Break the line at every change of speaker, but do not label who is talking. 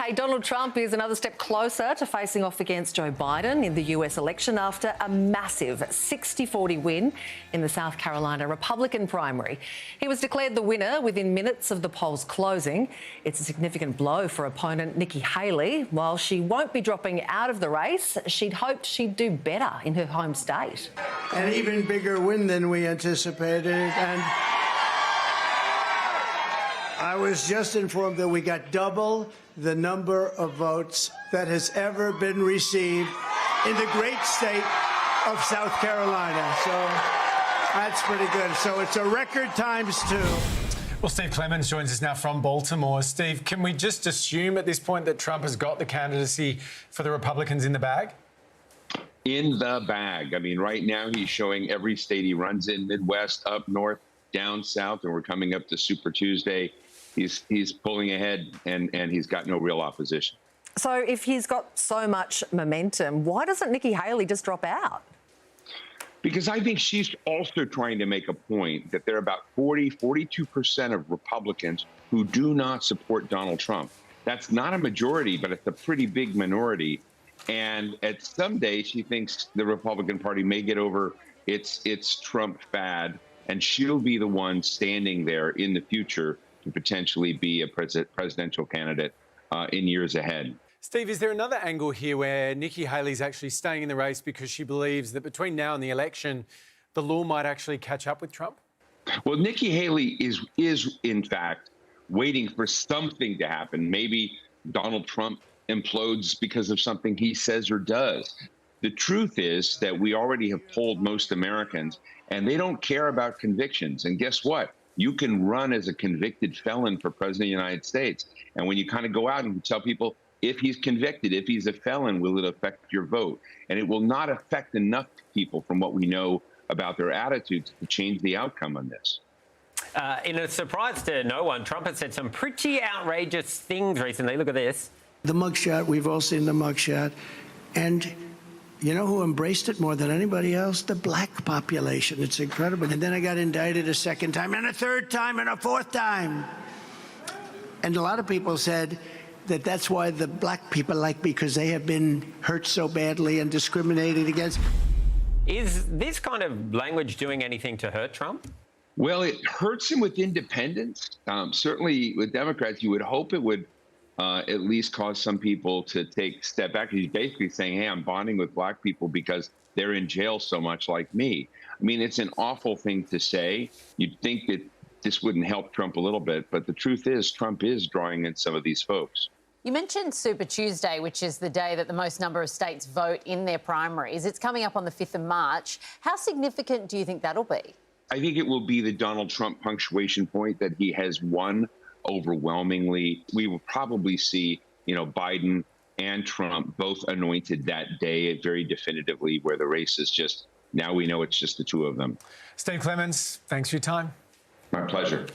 Hey, Donald Trump is another step closer to facing off against Joe Biden in the US election after a massive 60-40 win in the South Carolina Republican primary. He was declared the winner within minutes of the polls closing. It's a significant blow for opponent Nikki Haley. While she won't be dropping out of the race, she'd hoped she'd do better in her home state.
An even bigger win than we anticipated, and I was just informed that we got double the number of votes that has ever been received in the great state of South Carolina. So that's pretty good. So it's a record ×2.
Well, Steve Clemons joins us now from Baltimore. Steve, can we just assume at this point that Trump has got the candidacy for the Republicans in the bag?
In the bag. I mean, right now he's showing every state he runs in, Midwest, up north, down south, and we're coming up to Super Tuesday. He's pulling ahead, and he's got no real opposition.
So if he's got so much momentum, why doesn't Nikki Haley just drop out?
Because I think she's also trying to make a point that there are about 42% of Republicans who do not support Donald Trump. That's not a majority, but it's a pretty big minority. And at some day, she thinks the Republican Party may get over its Trump fad, and she'll be the one standing there in the future to potentially be a presidential candidate in years ahead.
Steve, is there another angle here where Nikki Haley's actually staying in the race because she believes that between now and the election, the law might actually catch up with Trump?
Well, Nikki Haley is in fact waiting for something to happen. Maybe Donald Trump implodes because of something he says or does. The truth is that we already have polled most Americans, and they don't care about convictions. And guess what? You can run as a convicted felon for president of the United States. And when you kind of go out and tell people, if he's convicted, if he's a felon, will it affect your vote? And it will not affect enough people from what we know about their attitudes to change the outcome on this.
In a surprise to no one, Trump has said some pretty outrageous things recently. Look at this.
The mugshot, we've all seen the mugshot. And you know who embraced it more than anybody else? The black population. It's incredible. And then I got indicted a second time, and a third time, and a fourth time. And a lot of people said that that's why the black people like me, because they have been hurt so badly and discriminated against.
Is this kind of language doing anything to hurt Trump?
Well, it hurts him with independents. Certainly with Democrats, you would hope it would at least cause some people to step back. He's basically saying, hey, I'm bonding with black people because they're in jail so much like me. I mean, it's an awful thing to say. You'd think that this wouldn't help Trump a little bit, but the truth is Trump is drawing in some of these folks.
You mentioned Super Tuesday, which is the day that the most number of states vote in their primaries. It's coming up on the 5th of March. How significant do you think that'll be?
I think it will be the Donald Trump punctuation point that he has won overwhelmingly. We will probably see, Biden and Trump both anointed that day very definitively, where the race is just, now we know it's just the two of them.
Steve Clemons, thanks for your time.
My pleasure.